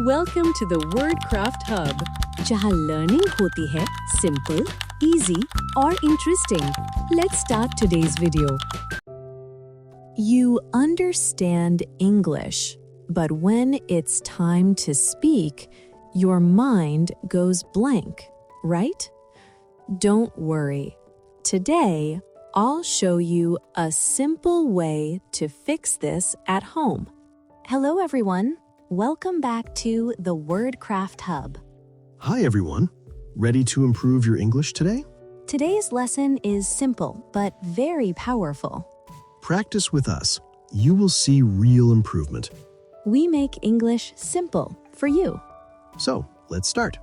Welcome to the Wordcraft Hub, जहाँ learning होती है simple, easy और interesting. Let's start today's video. You understand English, but when it's time to speak, your mind goes blank, right? Don't worry. Today, I'll show you a simple way to fix this at home. Hello, everyone. Welcome back to the Wordcraft Hub. Hi, everyone. Ready to improve your English today? Today's lesson is simple, but very powerful. Practice with us. You will see real improvement. We make English simple for you. So, let's start.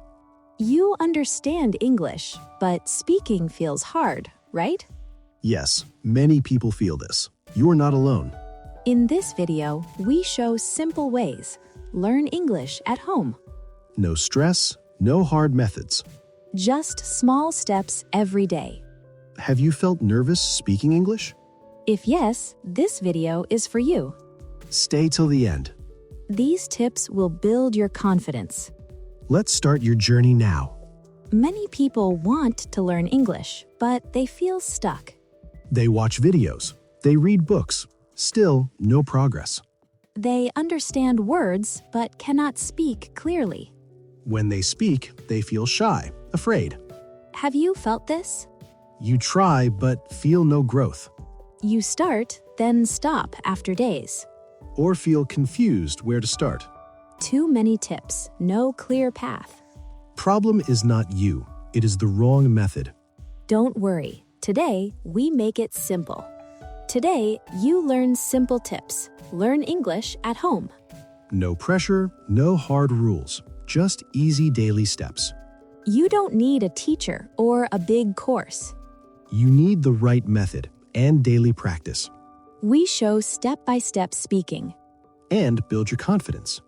You understand English, but speaking feels hard, right? Yes, many people feel this. You're not alone. In this video, we show simple ways. Learn English at home. No stress, no hard methods. Just small steps every day. Have you felt nervous speaking English? If yes, this video is for you. Stay till the end. These tips will build your confidence. Let's start your journey now. Many people want to learn English, but they feel stuck. They watch videos. They read books. Still, no progress. They understand words, but cannot speak clearly. When they speak, they feel shy, afraid. Have you felt this? You try, but feel no growth. You start, then stop after days. Or feel confused where to start. Too many tips, no clear path. Problem is not you. It is the wrong method. Don't worry. Today, we make it simple. Today, you learn simple tips. Learn English at home. No pressure, no hard rules. Just easy daily steps. You don't need a teacher or a big course. You need the right method and daily practice. We show step-by-step speaking. And build your confidence.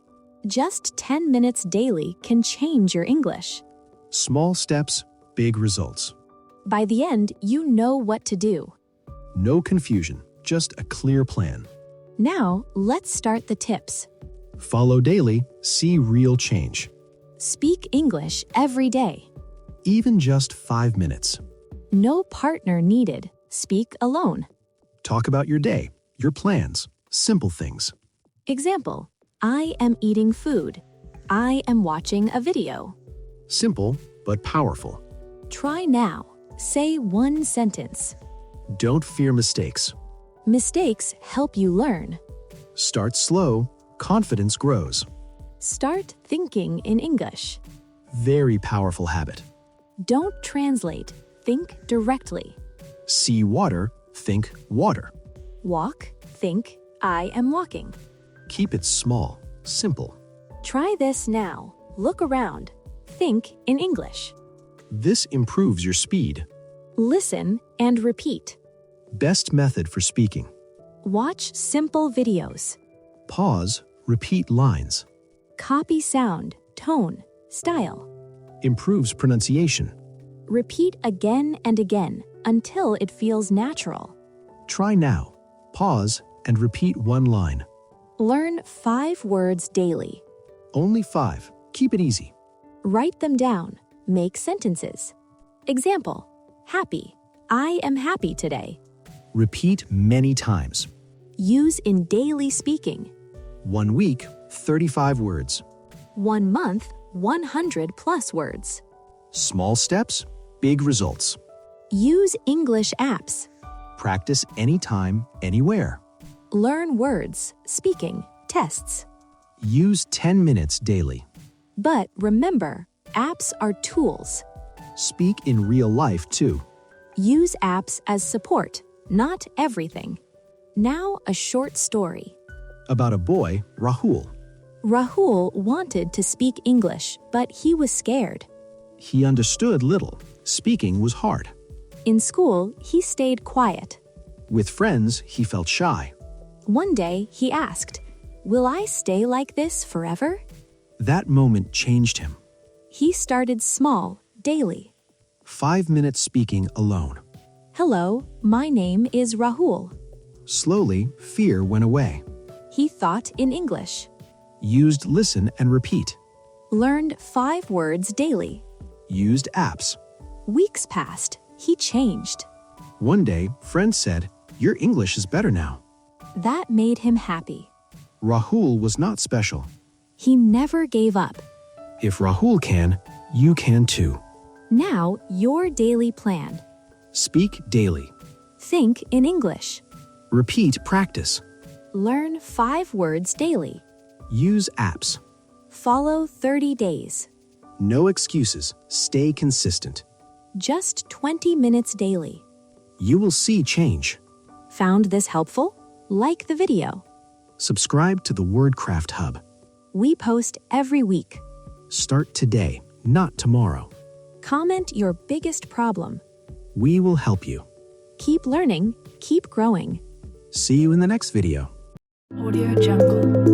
Just 10 minutes daily can change your English. Small steps, big results. By the end, you know what to do. No confusion, just a clear plan. Now, let's start the tips. Follow daily, see real change. Speak English every day. Even just 5 minutes. No partner needed. Speak alone. Talk about your day, your plans, simple things. Example, I am eating food. I am watching a video. Simple, but powerful. Try now. Say one sentence. Don't fear mistakes. Mistakes help you learn. Start slow, confidence grows. Start thinking in English. Very powerful habit. Don't translate. Think directly. See water, think water. Walk, think, I am walking. Keep it small, simple. Try this now. Look around. Think in English. This improves your speed. Listen and repeat. Best method for speaking. Watch simple videos. Pause, repeat lines. Copy sound, tone, style. Improves pronunciation. Repeat again and again until it feels natural. Try now. Pause and repeat one line. Learn 5 words daily. Only 5. Keep it easy. Write them down. Make sentences. Example, happy. I am happy today. Repeat many times. Use in daily speaking. 1 week, 35 words. 1 month, 100 plus words. Small steps, big results. Use English apps. Practice anytime, anywhere. Learn words, speaking, tests. Use 10 minutes daily. But remember, apps are tools. Speak in real life too. Use apps as support, not everything. Now a short story. About a boy, Rahul. Rahul wanted to speak English, but he was scared. He understood little. Speaking was hard. In school, he stayed quiet. With friends, he felt shy. One day, he asked, "Will I stay like this forever?" That moment changed him. He started small, daily. 5 minutes speaking alone. Hello, my name is Rahul. Slowly, fear went away. He thought in English. Used listen and repeat. Learned 5 words daily. Used apps. Weeks passed. He changed. One day, friends said, "Your English is better now." That made him happy. Rahul was not special. He never gave up. If Rahul can, you can too. Now, your daily plan. Speak daily. Think in English. Repeat practice. Learn 5 words daily. Use apps. Follow 30 days. No excuses. Stay consistent. Just 20 minutes daily. You will see change. Found this helpful? Like the video. Subscribe to the WordCraft Hub. We post every week. Start today, not tomorrow. Comment your biggest problem. We will help you. Keep learning, keep growing. See you in the next video. Audio Jungle.